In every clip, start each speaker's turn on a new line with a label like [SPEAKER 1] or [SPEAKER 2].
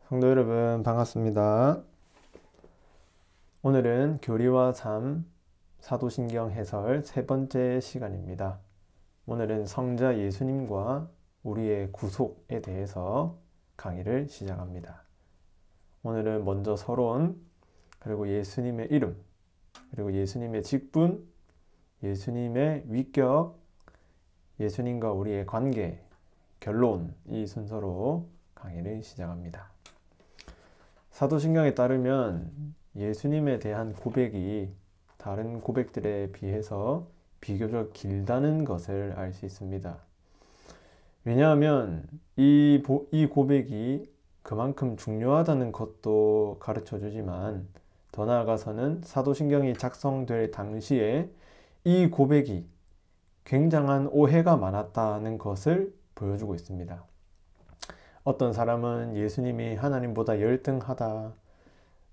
[SPEAKER 1] 성도 여러분 반갑습니다. 오늘은 교리와 삶 사도신경 해설 세 번째 시간입니다. 오늘은 성자 예수님과 우리의 구속에 대해서 강의를 시작합니다. 오늘은 먼저 서론, 그리고 예수님의 이름, 그리고 예수님의 직분, 예수님의 위격, 예수님과 우리의 관계, 결론, 이 순서로 강의를 시작합니다. 사도신경에 따르면 예수님에 대한 고백이 다른 고백들에 비해서 비교적 길다는 것을 알 수 있습니다. 왜냐하면 이 고백이 그만큼 중요하다는 것도 가르쳐 주지만, 더 나아가서는 사도신경이 작성될 당시에 이 고백이 굉장한 오해가 많았다는 것을 보여주고 있습니다. 어떤 사람은 예수님이 하나님보다 열등하다,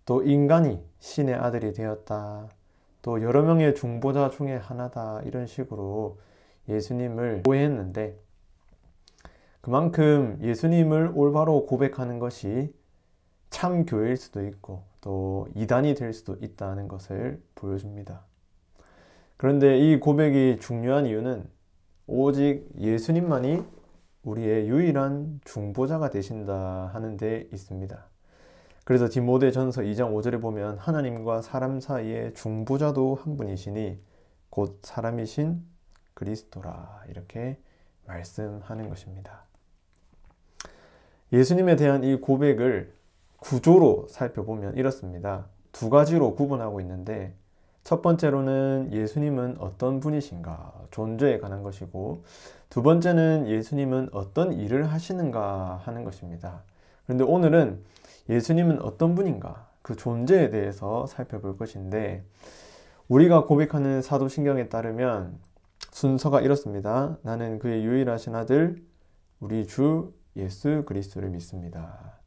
[SPEAKER 1] 또 인간이 신의 아들이 되었다, 또 여러 명의 중보자 중에 하나다, 이런 식으로 예수님을 오해했는데, 그만큼 예수님을 올바로 고백하는 것이 참 교회일 수도 있고 또 이단이 될 수도 있다는 것을 보여줍니다. 그런데 이 고백이 중요한 이유는 오직 예수님만이 우리의 유일한 중보자가 되신다 하는 데 있습니다. 그래서 디모데전서 2장 5절에 보면 하나님과 사람 사이의 중보자도 한 분이시니 곧 사람이신 그리스도라, 이렇게 말씀하는 것입니다. 예수님에 대한 이 고백을 구조로 살펴보면 이렇습니다. 두 가지로 구분하고 있는데, 첫 번째로는 예수님은 어떤 분이신가, 존재에 관한 것이고, 두 번째는 예수님은 어떤 일을 하시는가 하는 것입니다. 그런데 오늘은 예수님은 어떤 분인가, 그 존재에 대해서 살펴볼 것인데, 우리가 고백하는 사도신경에 따르면 순서가 이렇습니다. 나는 그의 유일하신 아들 우리 주 예수 그리스도를 믿습니다.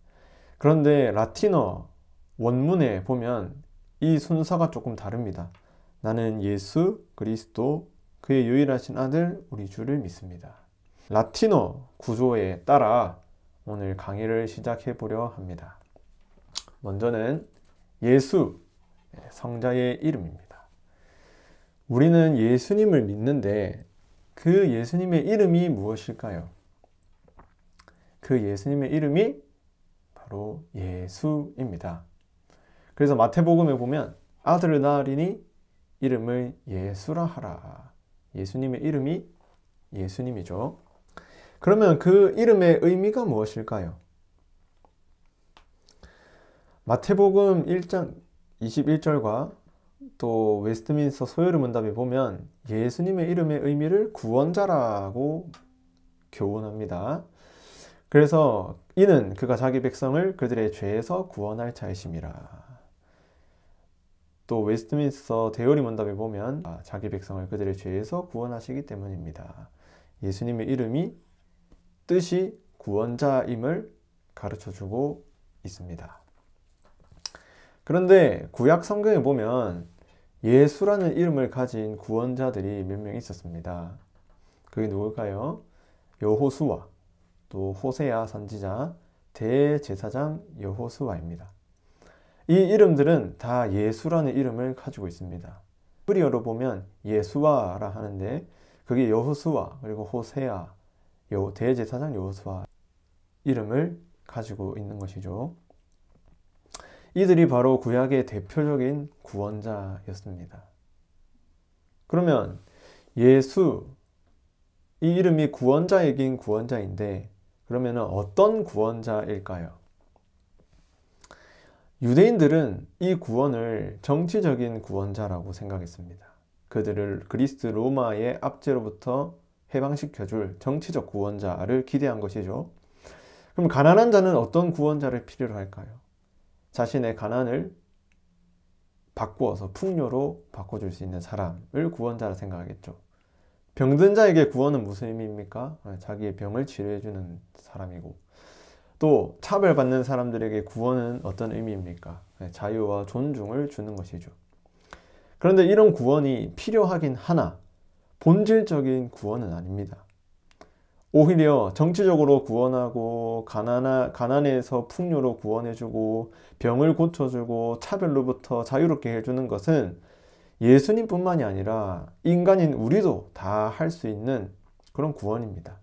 [SPEAKER 1] 그런데 라틴어 원문에 보면 이 순서가 조금 다릅니다. 나는 예수 그리스도 그의 유일하신 아들 우리 주를 믿습니다. 라틴어 구조에 따라 오늘 강의를 시작해 보려 합니다. 먼저는 예수, 성자의 이름입니다. 우리는 예수님을 믿는데 그 예수님의 이름이 무엇일까요? 그 예수님의 이름이 바로 예수입니다. 그래서 마태복음에 보면 아들을 낳으리니 이름을 예수라 하라. 예수님의 이름이 예수님이죠. 그러면 그 이름의 의미가 무엇일까요? 마태복음 1장 21절과 또 웨스트민스터 소요리 문답에 보면 예수님의 이름의 의미를 구원자라고 교훈합니다. 그래서 이는 그가 자기 백성을 그들의 죄에서 구원할 자이심이라. 또 웨스트민스터 대요리 문답에 보면 자기 백성을 그들의 죄에서 구원하시기 때문입니다. 예수님의 이름이 뜻이 구원자임을 가르쳐주고 있습니다. 그런데 구약 성경에 보면 예수라는 이름을 가진 구원자들이 몇 명 있었습니다. 그게 누굴까요? 여호수아, 또 호세아 선지자, 대제사장 여호수아입니다. 이 이름들은 다 예수라는 이름을 가지고 있습니다. 히브리어로 보면 예수아라 하는데 그게 여호수아 그리고 호세아, 대제사장 여호수아 이름을 가지고 있는 것이죠. 이들이 바로 구약의 대표적인 구원자였습니다. 그러면 예수, 이 이름이 구원자이긴 구원자인데, 그러면 어떤 구원자일까요? 유대인들은 이 구원을 정치적인 구원자라고 생각했습니다. 그들을 그리스 로마의 압제로부터 해방시켜줄 정치적 구원자를 기대한 것이죠. 그럼 가난한 자는 어떤 구원자를 필요로 할까요? 자신의 가난을 바꾸어서 풍요로 바꿔줄 수 있는 사람을 구원자라 생각하겠죠. 병든 자에게 구원은 무슨 의미입니까? 자기의 병을 치료해주는 사람이고, 또 차별받는 사람들에게 구원은 어떤 의미입니까? 자유와 존중을 주는 것이죠. 그런데 이런 구원이 필요하긴 하나 본질적인 구원은 아닙니다. 오히려 정치적으로 구원하고 가난에서 풍요로 구원해주고 병을 고쳐주고 차별로부터 자유롭게 해주는 것은 예수님뿐만이 아니라 인간인 우리도 다 할 수 있는 그런 구원입니다.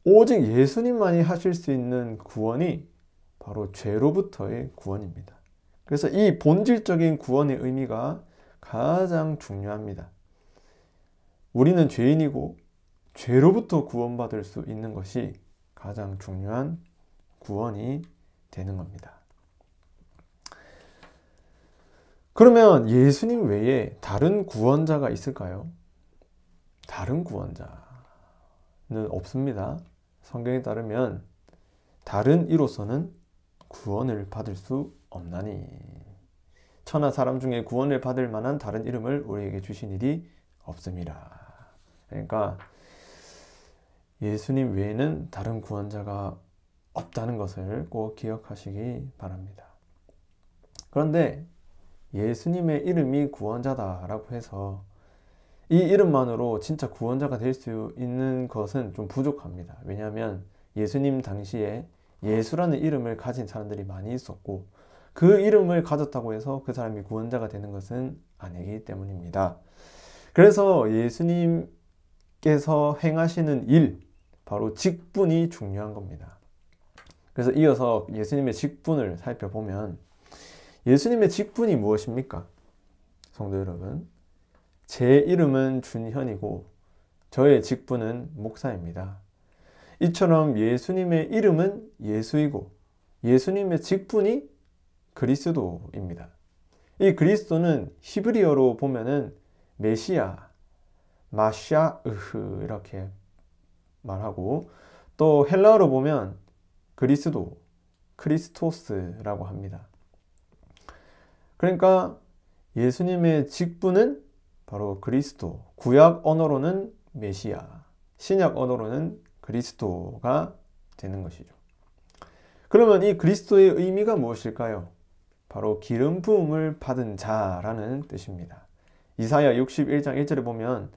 [SPEAKER 1] 오직 예수님만이 하실 수 있는 구원이 바로 죄로부터의 구원입니다. 그래서 이 본질적인 구원의 의미가 가장 중요합니다. 우리는 죄인이고 죄로부터 구원받을 수 있는 것이 가장 중요한 구원이 되는 겁니다. 그러면 예수님 외에 다른 구원자가 있을까요? 다른 구원자는 없습니다. 성경에 따르면 다른 이로서는 구원을 받을 수 없나니, 천하 사람 중에 구원을 받을 만한 다른 이름을 우리에게 주신 일이 없습니다. 그러니까 예수님 외에는 다른 구원자가 없다는 것을 꼭 기억하시기 바랍니다. 그런데 예수님의 이름이 구원자다라고 해서 이 이름만으로 진짜 구원자가 될 수 있는 것은 좀 부족합니다. 왜냐하면 예수님 당시에 예수라는 이름을 가진 사람들이 많이 있었고, 그 이름을 가졌다고 해서 그 사람이 구원자가 되는 것은 아니기 때문입니다. 그래서 예수님께서 행하시는 일, 바로 직분이 중요한 겁니다. 그래서 이어서 예수님의 직분을 살펴보면, 예수님의 직분이 무엇입니까? 성도 여러분, 제 이름은 준현이고 저의 직분은 목사입니다. 이처럼 예수님의 이름은 예수이고 예수님의 직분이 그리스도입니다. 이 그리스도는 히브리어로 보면은 메시아, 마샤으흐 이렇게 말하고, 또 헬라어로 보면 그리스도, 크리스토스라고 합니다. 그러니까 예수님의 직분은 바로 그리스도, 구약 언어로는 메시아, 신약 언어로는 그리스도가 되는 것이죠. 그러면 이 그리스도의 의미가 무엇일까요? 바로 기름 부음을 받은 자라는 뜻입니다. 이사야 61장 1절에 보면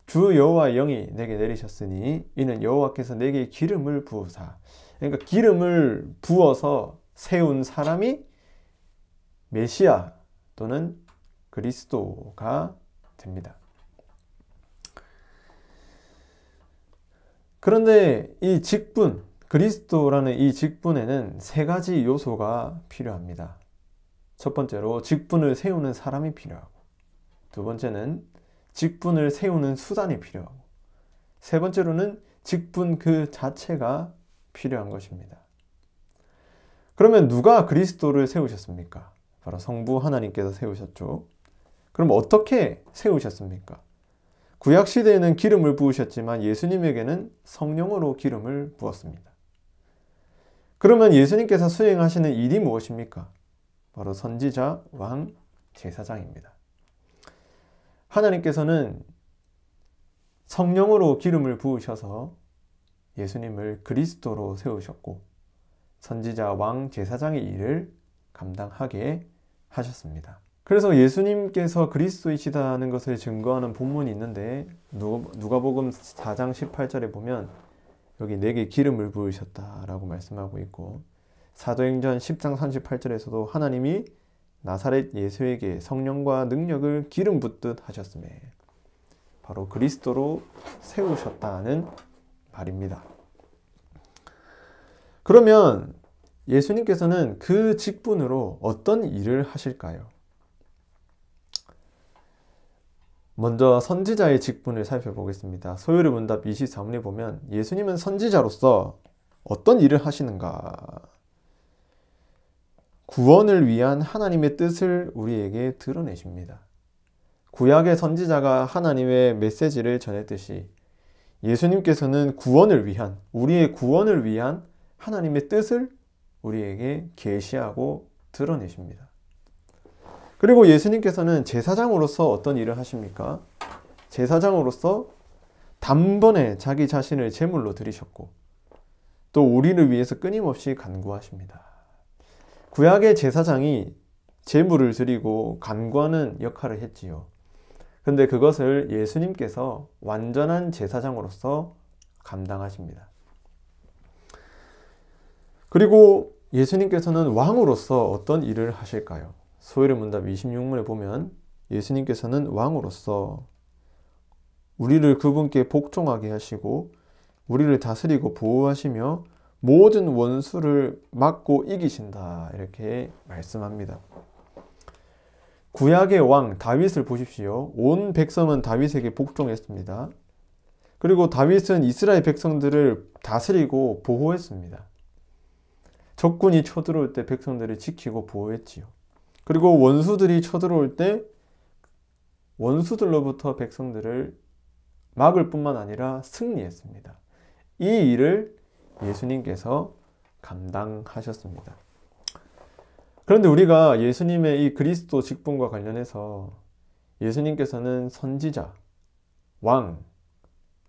[SPEAKER 1] 주 여호와의 영이 내게 내리셨으니 이는 여호와께서 내게 기름을 부으사, 그러니까 기름을 부어서 세운 사람이 메시아 또는 그리스도가 됩니다. 그런데 이 직분, 그리스도라는 이 직분에는 세 가지 요소가 필요합니다. 첫 번째로 직분을 세우는 사람이 필요하고, 두 번째는 직분을 세우는 수단이 필요하고, 세 번째로는 직분 그 자체가 필요한 것입니다. 그러면 누가 그리스도를 세우셨습니까? 바로 성부 하나님께서 세우셨죠. 그럼 어떻게 세우셨습니까? 구약시대에는 기름을 부으셨지만 예수님에게는 성령으로 기름을 부었습니다. 그러면 예수님께서 수행하시는 일이 무엇입니까? 바로 선지자, 왕, 제사장입니다. 하나님께서는 성령으로 기름을 부으셔서 예수님을 그리스도로 세우셨고, 선지자, 왕, 제사장의 일을 감당하게 하셨습니다. 그래서 예수님께서 그리스도이시다는 것을 증거하는 본문이 있는데, 누가복음 4장 18절에 보면 여기 내게 기름을 부으셨다라고 말씀하고 있고, 사도행전 10장 38절에서도 하나님이 나사렛 예수에게 성령과 능력을 기름 붓듯 하셨음에 바로 그리스도로 세우셨다는 말입니다. 그러면 예수님께서는 그 직분으로 어떤 일을 하실까요? 먼저 선지자의 직분을 살펴보겠습니다. 소요리 문답 24문에 보면 예수님은 선지자로서 어떤 일을 하시는가? 구원을 위한 하나님의 뜻을 우리에게 드러내십니다. 구약의 선지자가 하나님의 메시지를 전했듯이 예수님께서는 구원을 위한, 우리의 구원을 위한 하나님의 뜻을 우리에게 계시하고 드러내십니다. 그리고 예수님께서는 제사장으로서 어떤 일을 하십니까? 제사장으로서 단번에 자기 자신을 제물로 드리셨고, 또 우리를 위해서 끊임없이 간구하십니다. 구약의 제사장이 제물을 드리고 간구하는 역할을 했지요. 근데 그것을 예수님께서 완전한 제사장으로서 감당하십니다. 그리고 예수님께서는 왕으로서 어떤 일을 하실까요? 소위의 문답 26문에 보면 예수님께서는 왕으로서 우리를 그분께 복종하게 하시고 우리를 다스리고 보호하시며 모든 원수를 막고 이기신다, 이렇게 말씀합니다. 구약의 왕 다윗을 보십시오. 온 백성은 다윗에게 복종했습니다. 그리고 다윗은 이스라엘 백성들을 다스리고 보호했습니다. 적군이 쳐들어올 때 백성들을 지키고 보호했지요. 그리고 원수들이 쳐들어올 때 원수들로부터 백성들을 막을 뿐만 아니라 승리했습니다. 이 일을 예수님께서 감당하셨습니다. 그런데 우리가 예수님의 이 그리스도 직분과 관련해서 예수님께서는 선지자, 왕,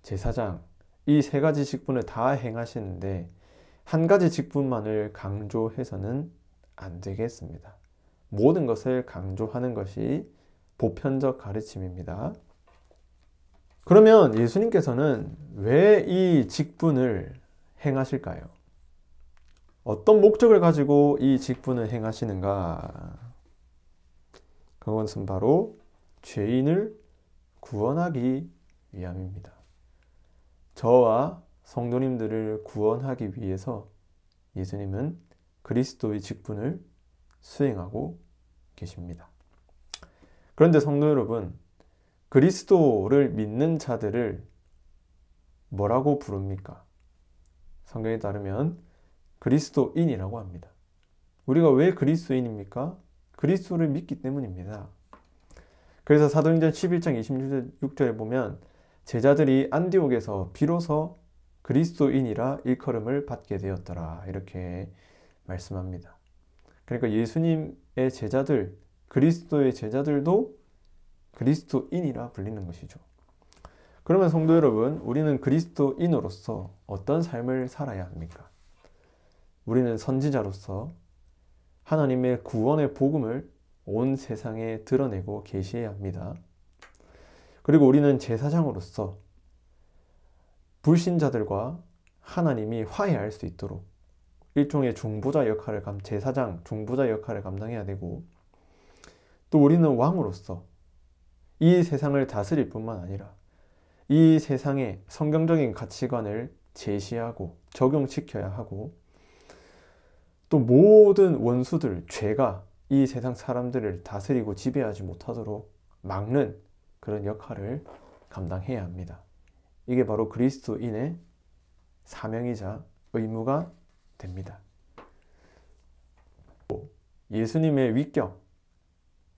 [SPEAKER 1] 제사장, 이 세 가지 직분을 다 행하시는데 한 가지 직분만을 강조해서는 안 되겠습니다. 모든 것을 강조하는 것이 보편적 가르침입니다. 그러면 예수님께서는 왜 이 직분을 행하실까요? 어떤 목적을 가지고 이 직분을 행하시는가? 그것은 바로 죄인을 구원하기 위함입니다. 저와 성도님들을 구원하기 위해서 예수님은 그리스도의 직분을 수행하고 계십니다. 그런데 성도 여러분, 그리스도를 믿는 자들을 뭐라고 부릅니까? 성경에 따르면 그리스도인이라고 합니다. 우리가 왜 그리스도인입니까? 그리스도를 믿기 때문입니다. 그래서 사도행전 11장 26절에 보면 제자들이 안디옥에서 비로소 그리스도인이라 일컬음을 받게 되었더라, 이렇게 말씀합니다. 그러니까 예수님의 제자들, 그리스도의 제자들도 그리스도인이라 불리는 것이죠. 그러면 성도 여러분, 우리는 그리스도인으로서 어떤 삶을 살아야 합니까? 우리는 선지자로서 하나님의 구원의 복음을 온 세상에 드러내고 계시해야 합니다. 그리고 우리는 제사장으로서 불신자들과 하나님이 화해할 수 있도록 일종의 중보자 역할을 제사장, 중보자 역할을 감당해야 되고, 또 우리는 왕으로서 이 세상을 다스릴 뿐만 아니라 이 세상의 성경적인 가치관을 제시하고 적용시켜야 하고, 또 모든 원수들, 죄가 이 세상 사람들을 다스리고 지배하지 못하도록 막는 그런 역할을 감당해야 합니다. 이게 바로 그리스도인의 사명이자 의무가 됩니다. 예수님의 위격,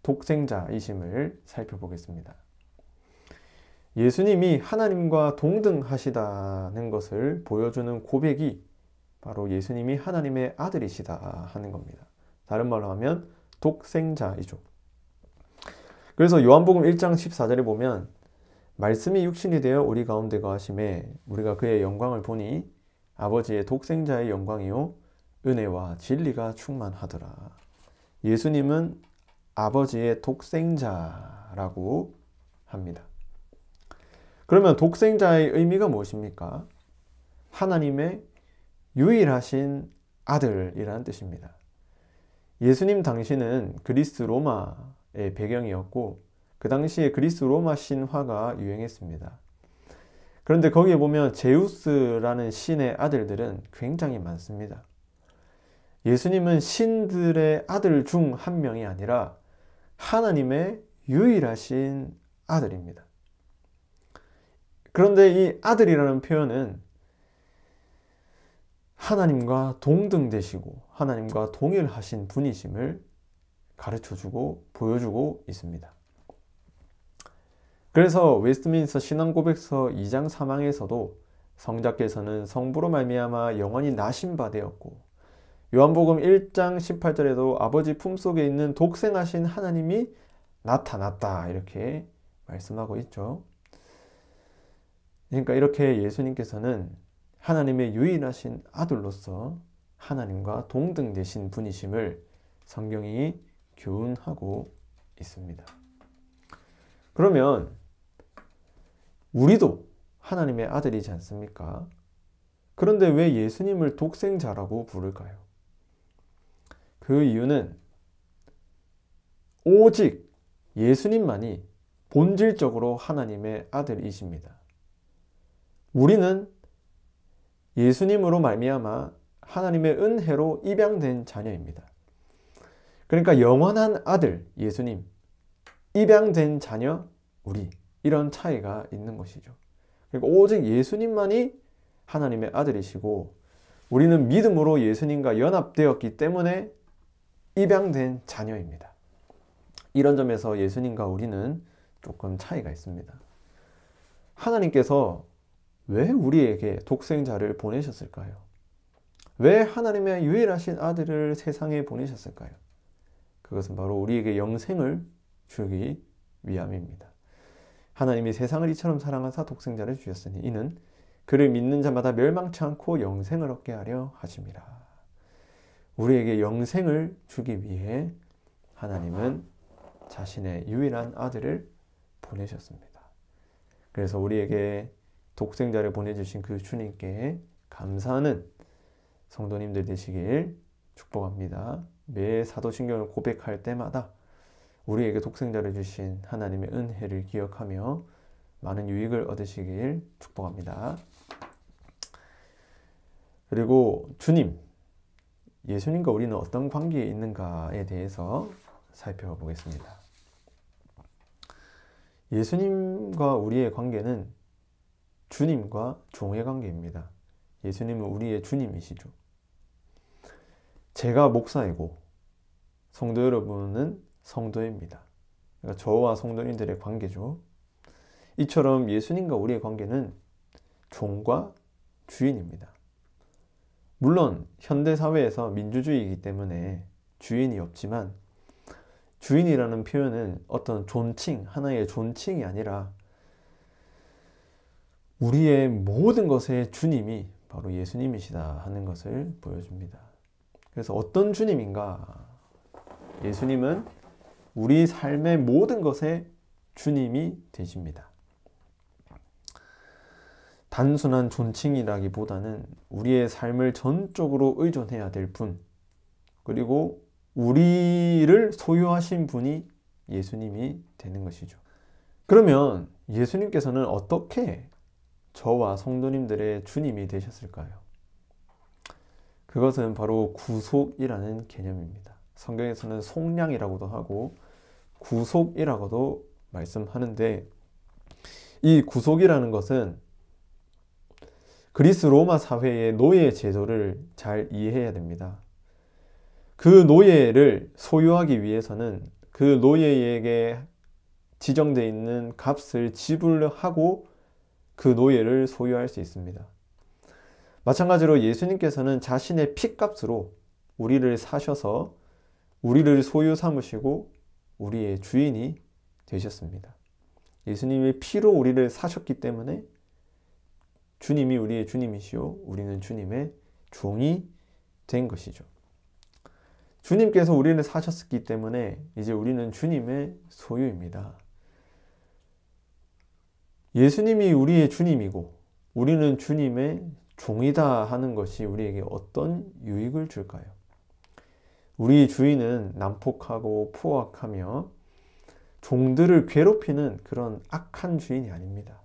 [SPEAKER 1] 독생자이심을 살펴보겠습니다. 예수님이 하나님과 동등하시다는 것을 보여주는 고백이 바로 예수님이 하나님의 아들이시다 하는 겁니다. 다른 말로 하면 독생자이죠. 그래서 요한복음 1장 14절에 보면 말씀이 육신이 되어 우리 가운데 거하심에 우리가 그의 영광을 보니 아버지의 독생자의 영광이요 은혜와 진리가 충만하더라. 예수님은 아버지의 독생자라고 합니다. 그러면 독생자의 의미가 무엇입니까? 하나님의 유일하신 아들이라는 뜻입니다. 예수님 당시는 그리스 로마의 배경이었고 그 당시에 그리스 로마 신화가 유행했습니다. 그런데 거기에 보면 제우스라는 신의 아들들은 굉장히 많습니다. 예수님은 신들의 아들 중 한 명이 아니라 하나님의 유일하신 아들입니다. 그런데 이 아들이라는 표현은 하나님과 동등되시고 하나님과 동일하신 분이심을 가르쳐주고 보여주고 있습니다. 그래서 웨스트민스터 신앙고백서 2장 3항에서도 성자께서는 성부로 말미암아 영원히 나신 바 되었고, 요한복음 1장 18절에도 아버지 품속에 있는 독생하신 하나님이 나타났다, 이렇게 말씀하고 있죠. 그러니까 이렇게 예수님께서는 하나님의 유일하신 아들로서 하나님과 동등되신 분이심을 성경이 교훈하고 있습니다. 그러면 우리도 하나님의 아들이지 않습니까? 그런데 왜 예수님을 독생자라고 부를까요? 그 이유는 오직 예수님만이 본질적으로 하나님의 아들이십니다. 우리는 예수님으로 말미암아 하나님의 은혜로 입양된 자녀입니다. 그러니까 영원한 아들 예수님, 입양된 자녀 우리, 이런 차이가 있는 것이죠. 그러니까 오직 예수님만이 하나님의 아들이시고 우리는 믿음으로 예수님과 연합되었기 때문에 입양된 자녀입니다. 이런 점에서 예수님과 우리는 조금 차이가 있습니다. 하나님께서 왜 우리에게 독생자를 보내셨을까요? 왜 하나님의 유일하신 아들을 세상에 보내셨을까요? 그것은 바로 우리에게 영생을 주기 위함입니다. 하나님이 세상을 이처럼 사랑하사 독생자를 주셨으니 이는 그를 믿는 자마다 멸망치 않고 영생을 얻게 하려 하심이라. 우리에게 영생을 주기 위해 하나님은 자신의 유일한 아들을 보내셨습니다. 그래서 우리에게 독생자를 보내주신 그 주님께 감사하는 성도님들 되시길 축복합니다. 매 사도신경을 고백할 때마다 우리에게 독생자를 주신 하나님의 은혜를 기억하며 많은 유익을 얻으시길 축복합니다. 그리고 주님, 예수님과 우리는 어떤 관계에 있는가에 대해서 살펴보겠습니다. 예수님과 우리의 관계는 주님과 종의 관계입니다. 예수님은 우리의 주님이시죠. 제가 목사이고 성도 여러분은 성도입니다. 그러니까 저와 성도님들의 관계죠. 이처럼 예수님과 우리의 관계는 종과 주인입니다. 물론 현대사회에서 민주주의이기 때문에 주인이 없지만 주인이라는 표현은 어떤 존칭, 하나의 존칭이 아니라 우리의 모든 것의 주님이 바로 예수님이시다 하는 것을 보여줍니다. 그래서 어떤 주님인가? 예수님은 우리 삶의 모든 것의 주님이 되십니다. 단순한 존칭이라기보다는 우리의 삶을 전적으로 의존해야 될 분, 그리고 우리를 소유하신 분이 예수님이 되는 것이죠. 그러면 예수님께서는 어떻게 저와 성도님들의 주님이 되셨을까요? 그것은 바로 구속이라는 개념입니다. 성경에서는 속량이라고도 하고 구속이라고도 말씀하는데, 이 구속이라는 것은 그리스 로마 사회의 노예 제도를 잘 이해해야 됩니다. 그 노예를 소유하기 위해서는 그 노예에게 지정되어 있는 값을 지불하고 그 노예를 소유할 수 있습니다. 마찬가지로 예수님께서는 자신의 피값으로 우리를 사셔서 우리를 소유 삼으시고 우리의 주인이 되셨습니다. 예수님의 피로 우리를 사셨기 때문에 주님이 우리의 주님이시요 우리는 주님의 종이 된 것이죠. 주님께서 우리를 사셨기 때문에 이제 우리는 주님의 소유입니다. 예수님이 우리의 주님이고 우리는 주님의 종이다 하는 것이 우리에게 어떤 유익을 줄까요? 우리 주인은 난폭하고 포악하며 종들을 괴롭히는 그런 악한 주인이 아닙니다.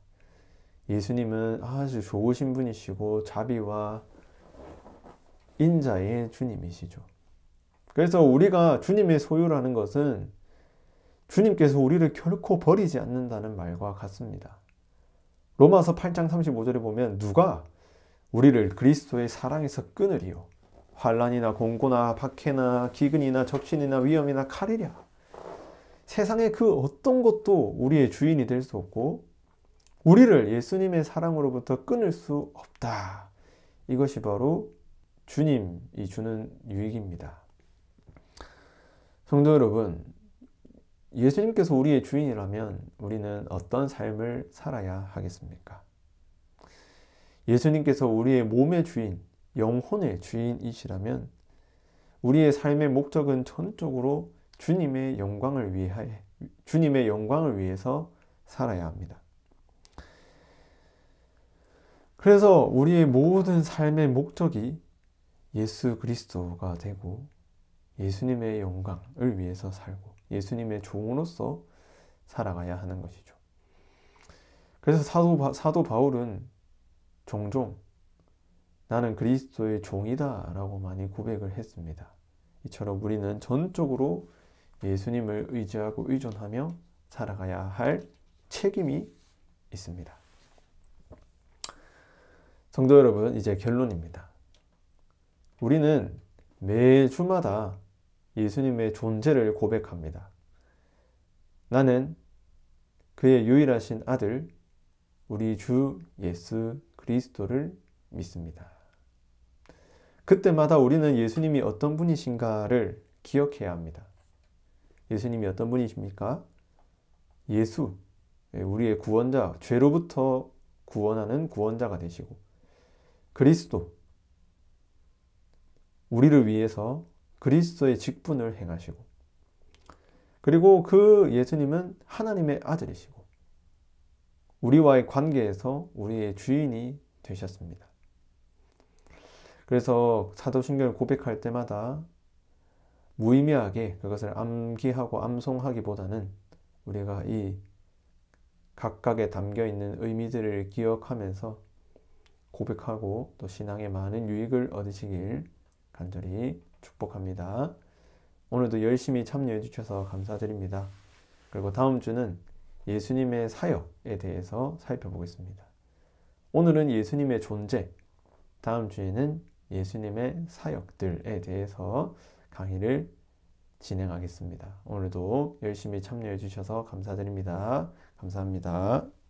[SPEAKER 1] 예수님은 아주 좋으신 분이시고 자비와 인자의 주님이시죠. 그래서 우리가 주님의 소유라는 것은 주님께서 우리를 결코 버리지 않는다는 말과 같습니다. 로마서 8장 35절에 보면 누가 우리를 그리스도의 사랑에서 끊으리요? 환난이나 공고나 박해나 기근이나 적신이나 위험이나 칼이랴. 세상의 그 어떤 것도 우리의 주인이 될 수 없고 우리를 예수님의 사랑으로부터 끊을 수 없다. 이것이 바로 주님이 주는 유익입니다. 성도 여러분, 예수님께서 우리의 주인이라면 우리는 어떤 삶을 살아야 하겠습니까? 예수님께서 우리의 몸의 주인, 영혼의 주인이시라면 우리의 삶의 목적은 전적으로 주님의 영광을 위해서 살아야 합니다. 그래서 우리의 모든 삶의 목적이 예수 그리스도가 되고 예수님의 영광을 위해서 살고 예수님의 종으로서 살아가야 하는 것이죠. 그래서 사도 바울은 종종 나는 그리스도의 종이다 라고 많이 고백을 했습니다. 이처럼 우리는 전적으로 예수님을 의지하고 의존하며 살아가야 할 책임이 있습니다. 성도 여러분, 이제 결론입니다. 우리는 매주마다 예수님의 존재를 고백합니다. 나는 그의 유일하신 아들, 우리 주 예수 그리스도를 믿습니다. 그때마다 우리는 예수님이 어떤 분이신가를 기억해야 합니다. 예수님이 어떤 분이십니까? 예수, 우리의 구원자, 죄로부터 구원하는 구원자가 되시고, 그리스도, 우리를 위해서 그리스도의 직분을 행하시고, 그리고 그 예수님은 하나님의 아들이시고 우리와의 관계에서 우리의 주인이 되셨습니다. 그래서 사도신경을 고백할 때마다 무의미하게 그것을 암기하고 암송하기보다는 우리가 이 각각에 담겨있는 의미들을 기억하면서 고백하고 또 신앙에 많은 유익을 얻으시길 간절히 축복합니다. 오늘도 열심히 참여해 주셔서 감사드립니다. 그리고 다음 주는 예수님의 사역에 대해서 살펴보겠습니다. 오늘은 예수님의 존재, 다음 주에는 예수님의 사역들에 대해서 강의를 진행하겠습니다. 오늘도 열심히 참여해 주셔서 감사드립니다. 감사합니다.